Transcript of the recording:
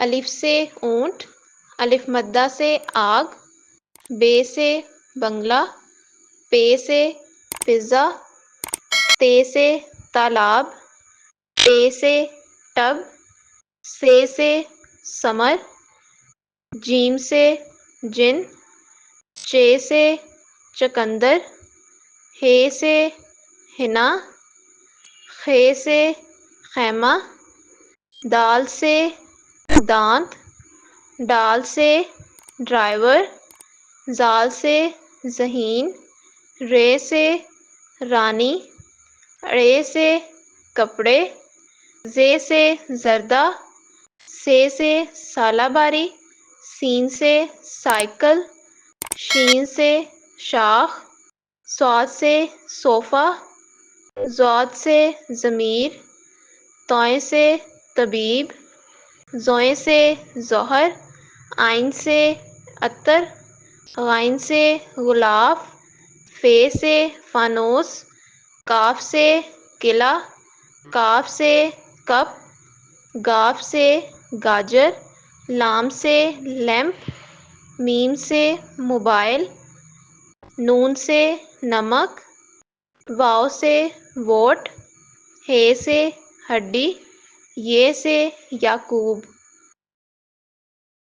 الف سے اونٹ، الف مدہ سے آگ، بے سے بنگلہ، پے سے پزا، تے سے تالاب، ٹے سے ٹب، سے سمر، جیم سے جن، چے سے چقندر، ہے سے ہنا، خے سے خیمہ، دال سے دانت، ڈال سے ڈرائیور، زال سے ذہین، رے سے رانی، ڑے سے کپڑے، زے سے زردہ، سے سالہ باری، سین سے سائیکل، شین سے شاخ، صاد سے صوفہ، ضاد سے ضمیر، طوئیں سے طبیب، زوئیں سے ظہر، آئن سے عطر، غائن سے غلاف، فے سے فانوس، کاف سے قلعہ، کاف سے کپ، گاف سے گاجر، لام سے لیمپ، میم سے موبائل، نون سے نمک، واو سے ووٹ، ہے سے ہڈی، یہ سے یعقوب۔